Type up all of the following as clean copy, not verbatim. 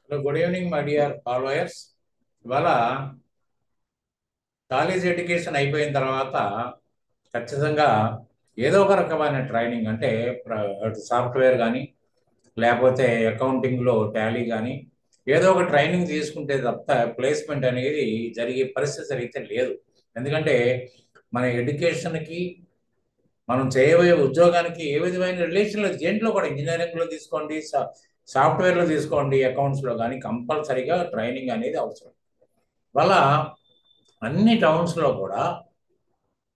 Hello, good evening my dear followers. ఇవాళ college education అయిపోయిన తర్వాత ఖచ్చితంగా ఏదో ఒక రకమైన ట్రైనింగ్ అంటే సాఫ్ట్వేర్ కానీ లేకపోతే అకౌంటింగ్లో టాలీ కానీ ఏదో ఒక ట్రైనింగ్ తీసుకుంటే తప్ప ప్లేస్మెంట్ అనేది జరిగే పరిస్థితి అయితే లేదు. ఎందుకంటే మన ఎడ్యుకేషన్కి మనం చేయబోయే ఉద్యోగానికి ఏ విధమైన రిలేషన్ లేదు. దేంట్లో కూడా ఇంజనీరింగ్లో తీసుకోండి, సాఫ్ట్వేర్లో తీసుకోండి, అకౌంట్స్లో కానీ కంపల్సరీగా ట్రైనింగ్ అనేది అవసరం. వల్ల అన్ని టౌన్స్లో కూడా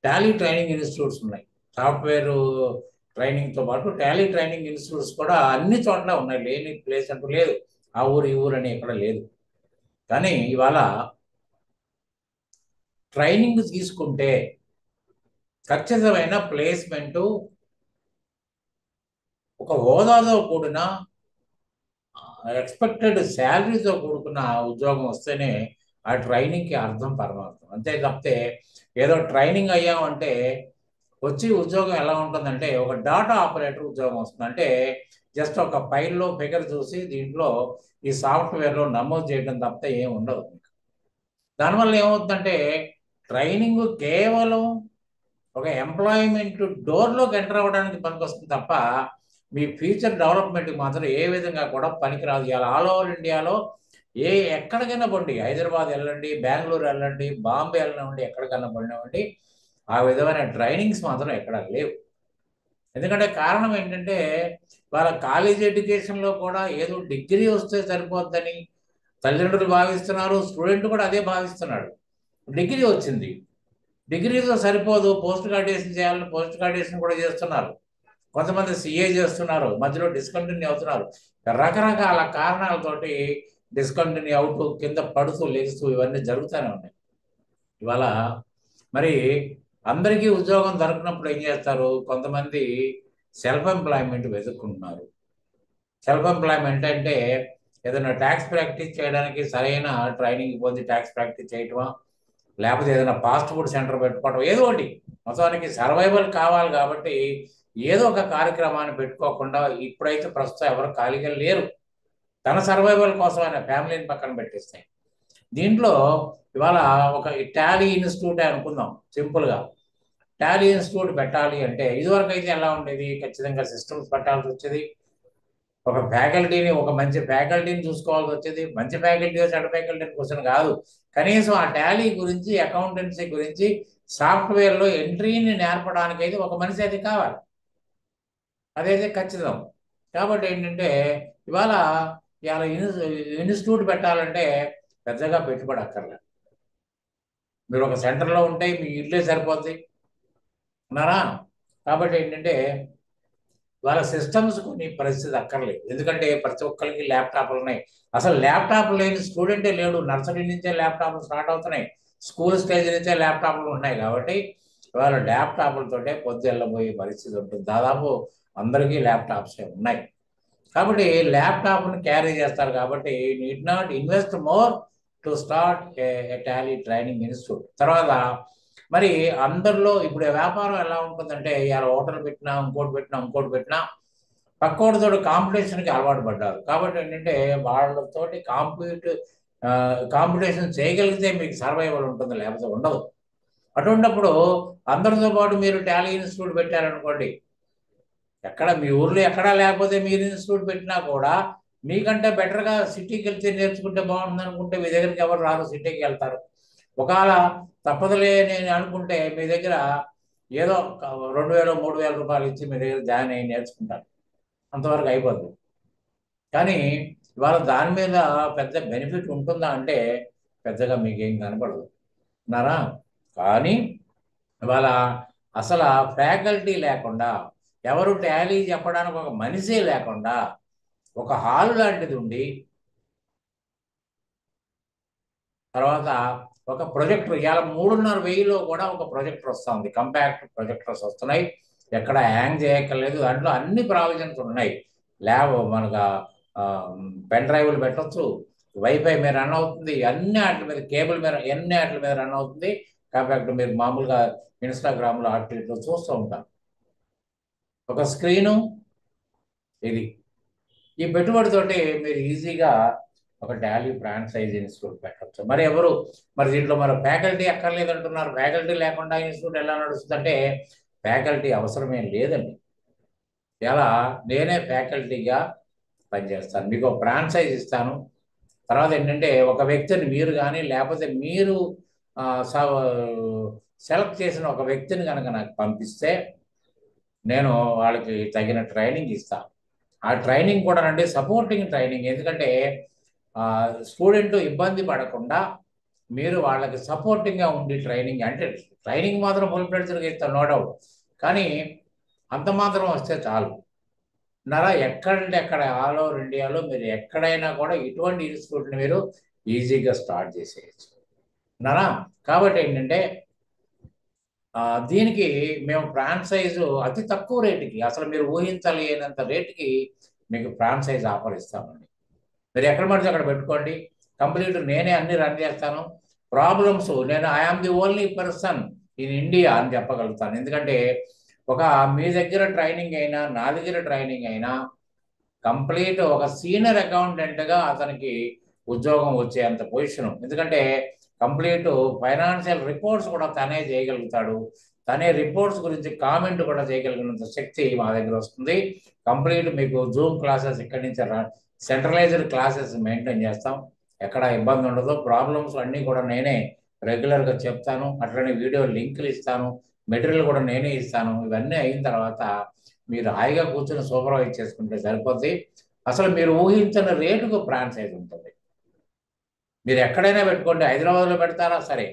టాలీ ట్రైనింగ్ ఇన్స్టిట్యూట్స్ ఉన్నాయి. సాఫ్ట్వేర్ ట్రైనింగ్తో పాటు టాలీ ట్రైనింగ్ ఇన్స్టిట్యూట్స్ కూడా అన్ని చోట్ల ఉన్నాయి. లేని ప్లేస్ అంటూ లేదు. ఆ ఊరు ఈ ఊరు అని ఎక్కడ లేదు. కానీ ఇవాళ ట్రైనింగ్ తీసుకుంటే ఖచ్చితమైన ప్లేస్మెంటు, ఒక హోదాతో కూడిన ఎక్స్పెక్టెడ్ శాలరీతో కూడుకున్న ఉద్యోగం వస్తేనే ఆ ట్రైనింగ్కి అర్థం పరమార్థం. అంతే తప్పితే ఏదో ట్రైనింగ్ అయ్యామంటే వచ్చి ఉద్యోగం ఎలా ఉంటుందంటే ఒక డాటా ఆపరేటర్ ఉద్యోగం వస్తుంది. అంటే జస్ట్ ఒక ఫైల్లో ఫిగర్ చూసి దీంట్లో ఈ సాఫ్ట్వేర్లో నమోదు చేయడం తప్పితే ఏం ఉండదు. దానివల్ల ఏమవుతుందంటే ట్రైనింగ్ కేవలం ఒక ఎంప్లాయ్మెంట్ డోర్లోకి ఎంటర్ అవ్వడానికి పనికొస్తుంది తప్ప మీ ఫ్యూచర్ డెవలప్మెంట్కి మాత్రం ఏ విధంగా కూడా పనికిరాదు. ఇలా ఆల్ ఓవర్ ఇండియాలో ఎక్కడికైనా పండి, హైదరాబాద్ వెళ్ళండి, బెంగళూరు వెళ్ళండి, బాంబే వెళ్ళనివ్వండి, ఎక్కడికైనా పండివ్వండి, ఆ విధమైన ట్రైనింగ్స్ మాత్రం ఎక్కడ లేవు. ఎందుకంటే కారణం ఏంటంటే వాళ్ళ కాలేజ్ ఎడ్యుకేషన్లో కూడా ఏదో డిగ్రీ వస్తే సరిపోద్దని తల్లిదండ్రులు భావిస్తున్నారు, స్టూడెంట్ కూడా అదే భావిస్తున్నాడు. డిగ్రీ వచ్చింది, డిగ్రీతో సరిపోదు, పోస్ట్ గ్రాడ్యుయేషన్ చేయాలని పోస్ట్ గ్రాడ్యుయేషన్ కూడా చేస్తున్నారు. కొంతమంది సిఏ చేస్తున్నారు, మధ్యలో డిస్కంటిన్యూ అవుతున్నారు. రకరకాల కారణాలతోటి డిస్కంటిన్యూ అవుతూ కింద పడుతూ లేస్తూ ఇవన్నీ జరుగుతూనే ఉన్నాయి. ఇవాళ మరి అందరికీ ఉద్యోగం దొరకనప్పుడు ఏం చేస్తారు? కొంతమంది సెల్ఫ్ ఎంప్లాయ్మెంట్ వెతుక్కుంటున్నారు. సెల్ఫ్ ఎంప్లాయ్మెంట్ అంటే ఏదైనా ట్యాక్స్ ప్రాక్టీస్ చేయడానికి సరైన ట్రైనింగ్ పొంది ట్యాక్స్ ప్రాక్టీస్ చేయటమా, లేకపోతే ఏదైనా ఫాస్ట్ ఫుడ్ సెంటర్ పెట్టుకోవడం, ఏదో ఒకటి. మొత్తానికి సర్వైవల్ కావాలి కాబట్టి ఏదో ఒక కార్యక్రమాన్ని పెట్టుకోకుండా ఇప్పుడైతే ప్రస్తుతం ఎవరు ఖాళీగా లేరు. తన సర్వైవల్ కోసం ఆయన ఫ్యామిలీని పక్కన పెట్టేస్తాయి. దీంట్లో ఇవాళ ఒక టాలీ ఇన్స్టిట్యూట్ అనుకుందాం సింపుల్గా. టాలీ ఇన్స్టిట్యూట్ పెట్టాలి అంటే ఇదివరకు అయితే ఎలా ఉండేది? ఖచ్చితంగా సిస్టమ్స్ పెట్టాల్సి వచ్చేది, ఒక మంచి ఫ్యాకల్టీని చూసుకోవాల్సి వచ్చేది. మంచి ఫ్యాకల్టీ చెడ్డ ఫ్యాకల్టీ క్వశ్చన్ కాదు, కనీసం ఆ టాలీ గురించి, అకౌంటెన్సీ గురించి, సాఫ్ట్వేర్లో ఎంట్రీని నేర్పడానికైతే ఒక మనిషి అయితే కావాలి. అదైతే ఖచ్చితం. కాబట్టి ఏంటంటే ఇవాళ ఇవాళ ఇన్స్టిట్యూట్ పెట్టాలంటే పెద్దగా పెట్టుబడి అక్కర్లేదు. మీరు ఒక సెంటర్లో ఉంటే మీ ఇల్లే సరిపోద్ది ఉన్నారా. కాబట్టి ఏంటంటే వాళ్ళ సిస్టమ్స్ కొన్ని పరిస్థితి అక్కర్లేదు. ఎందుకంటే ప్రతి ఒక్కరికి ల్యాప్టాప్లు ఉన్నాయి. అసలు ల్యాప్టాప్ లేని స్టూడెంటే లేడు. నర్సరీ నుంచే ల్యాప్టాప్లు స్టార్ట్ అవుతున్నాయి, స్కూల్ స్టేజ్ నుంచే ల్యాప్టాప్లు ఉన్నాయి. కాబట్టి వాళ్ళ ల్యాప్టాప్లతోటే పొద్దుెళ్ళబోయే పరిస్థితి ఉంటుంది. దాదాపు అందరికీ ల్యాప్టాప్సే ఉన్నాయి. కాబట్టి ల్యాప్టాప్ని క్యారీ చేస్తారు. కాబట్టి need not invest more to start A Tally training institute. తర్వాత మరి అందరిలో ఇప్పుడు వ్యాపారం ఎలా ఉంటుందంటే ఇలా హోటల్ పెట్టినా, ఇంకోటి పెట్టినా పక్కోడితో కాంపిటీషన్కి అలవాటు పడ్డారు. కాబట్టి ఏంటంటే వాళ్ళతోటి కాంపిటీషన్ చేయగలిగితే మీకు సర్వైవల్ ఉంటుంది, లేకపోతే ఉండదు. అటువంటిప్పుడు అందరితో పాటు మీరు టాలీ ఇన్స్టిట్యూట్ పెట్టారనుకోండి, ఎక్కడ మీ ఊర్లో ఎక్కడా లేకపోతే మీరు ఇన్స్టిట్యూట్ పెట్టినా కూడా మీకంటే బెటర్గా సిటీకి వెళ్తే నేర్చుకుంటే బాగుంటుంది అనుకుంటే మీ దగ్గరికి ఎవరు రారు, సిటీకి వెళ్తారు. ఒకవేళ తప్పదులే నేను అనుకుంటే మీ దగ్గర ఏదో 2000 3000 రూపాయలు ఇచ్చి మీ దగ్గర జాయిన్ అయ్యి నేర్చుకుంటారు, అంతవరకు అయిపోతుంది. కానీ ఇవాళ దాని మీద పెద్ద బెనిఫిట్ ఉంటుందా అంటే పెద్దగా మీకేం కనపడదు అన్నారా. కానీ ఇవాళ అసలు ఫ్యాకల్టీ లేకుండా, ఎవరు టాలీ చెప్పడానికి ఒక మనిషే లేకుండా, ఒక హాల్ లాంటిది ఉండి, తర్వాత ఒక ప్రొజెక్టర్, ఇవాళ 3500లో కూడా ఒక ప్రొజెక్టర్ వస్తుంది. కంపాక్ట్ ప్రొజెక్టర్స్ వస్తున్నాయి, ఎక్కడ హ్యాంగ్ చేయక్కర్లేదు. దాంట్లో అన్ని ప్రావిజన్స్ ఉన్నాయి. మనకు పెన్ డ్రైవ్లు పెట్టచ్చు, వైఫై మీద రన్ అవుతుంది, అన్ని వాటి మీద కేబుల్ మీద, అన్ని వాటి మీద రన్ అవుతుంది. కంపాక్ట్ మీరు మామూలుగా ఇన్స్టాగ్రామ్లో వాటిలో చూస్తూ ఉంటారు. ఒక స్క్రీను, ఇది ఈ పెట్టుబడితోటి మీరు ఈజీగా ఒక టాలీ ఫ్రాంచైజ్ ఇన్స్టిట్యూట్ పెట్టచ్చు. మరి దీంట్లో మరి ఫ్యాకల్టీ అక్కర్లేదు అంటున్నారు. ఫ్యాకల్టీ లేకుండా ఇన్స్టిట్యూట్ ఎలా నడుస్తుందంటే ఫ్యాకల్టీ అవసరమే లేదండి. ఎలా నేనే ఫ్యాకల్టీగా పనిచేస్తాను. మీకు ఒక ఫ్రాంచైజ్ ఇస్తాను. తర్వాత ఏంటంటే ఒక వ్యక్తిని మీరు కానీ లేకపోతే మీరు సెలెక్ట్ చేసిన ఒక వ్యక్తిని కనుక నాకు పంపిస్తే నేను వాళ్ళకి తగిన ట్రైనింగ్ ఇస్తాను. ఆ ట్రైనింగ్ కూడా అంటే సపోర్టింగ్ ట్రైనింగ్. ఎందుకంటే స్టూడెంట్ ఇబ్బంది పడకుండా మీరు వాళ్ళకి సపోర్టింగ్గా ఉండి ట్రైనింగ్ అంటే ట్రైనింగ్ మాత్రం ఫుల్ ఫ్లెడ్జ్డ్గా ఇస్తాను, నో డౌట్. కానీ అంత మాత్రం వస్తే చాలు. నలా ఎక్కడంటే ఎక్కడ ఆల్ ఓవర్ ఇండియాలో మీరు ఎక్కడైనా కూడా ఇటువంటి ఇన్స్టిట్యూట్ని మీరు ఈజీగా స్టార్ట్ చేసేయచ్చు నలా. కాబట్టి ఏంటంటే దీనికి మేము ఫ్రాంచైజు అతి తక్కువ రేటుకి, అసలు మీరు ఊహించలేనంత రేటుకి మీకు ఫ్రాంచైజ్ ఆఫర్ ఇస్తామండి. మీరు ఎక్కడ పడితే అక్కడ పెట్టుకోండి. కంప్లీట్ నేనే అన్ని రన్ చేస్తాను. ప్రాబ్లమ్స్ నేను I am the only person in India అని చెప్పగలుగుతాను. ఎందుకంటే మీ దగ్గర ట్రైనింగ్ అయినా నా దగ్గర ట్రైనింగ్ అయినా కంప్లీట్ ఒక సీనియర్ అకౌంటెంట్గా అతనికి ఉద్యోగం వచ్చేంత పొజిషను. ఎందుకంటే కంప్లీట్ ఫైనాన్షియల్ రిపోర్ట్స్ కూడా తనే చేయగలుగుతాడు. తనే రిపోర్ట్స్ గురించి కామెంట్ కూడా చేయగలిగినంత శక్తి మా దగ్గర వస్తుంది. కంప్లీట్ మీకు జూమ్ క్లాసెస్ ఇక్కడి నుంచి సెంట్రలైజ్డ్ క్లాసెస్ మెయింటైన్ చేస్తాం. ఎక్కడ ఇబ్బంది ఉండదు. ప్రాబ్లమ్స్ అన్నీ కూడా నేనే రెగ్యులర్గా చెప్తాను. అట్లనే వీడియో లింకులు ఇస్తాను, మెటీరియల్ కూడా నేనే ఇస్తాను. ఇవన్నీ అయిన తర్వాత మీరు హాయిగా కూర్చొని సూపర్వైజ్ చేసుకుంటే సరిపోద్ది. అసలు మీరు ఊహించిన రేటుకు ఫ్రాంచైజ్ ఉంటుంది. మీరు ఎక్కడైనా పెట్టుకోండి. హైదరాబాద్లో పెడతారా సరే,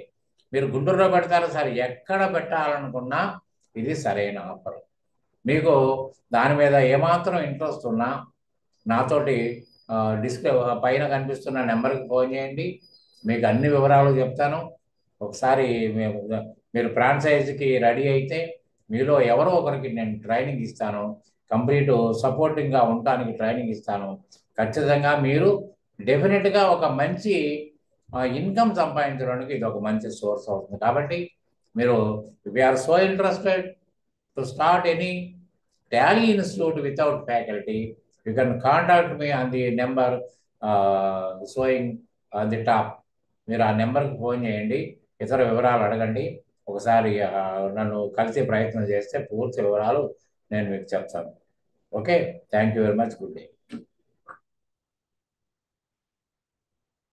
మీరు గుంటూరులో పెడతారా సరే, ఎక్కడ పెట్టాలనుకున్నా ఇది సరైన ఆఫర్. మీకు దాని మీద ఏమాత్రం ఇంట్రెస్ట్ ఉన్నా నాతోటి డిస్ప్లే పైన కనిపిస్తున్న నెంబర్కి ఫోన్ చేయండి. మీకు అన్ని వివరాలు చెప్తాను. ఒకసారి మీరు ఫ్రాంచైజీకి రెడీ అయితే మీలో ఎవరో ఒకరికి నేను ట్రైనింగ్ ఇస్తాను. కంప్లీట్ సపోర్టింగ్గా ఉండటానికి ట్రైనింగ్ ఇస్తాను. ఖచ్చితంగా మీరు డెఫినెట్గా ఒక మంచి ఇన్కమ్ సంపాదించడానికి ఇది ఒక మంచి సోర్స్ అవుతుంది. కాబట్టి మీరు if you are so interested to start any Tally institute without faculty, you can contact me on the number showing on the top. మీరు ఆ నెంబర్కి ఫోన్ చేయండి, ఇతర వివరాలు అడగండి. ఒకసారి నన్ను కలిసే ప్రయత్నం చేస్తే పూర్తి వివరాలు నేను మీకు చెప్తాను. Okay, thank you very much. Good day.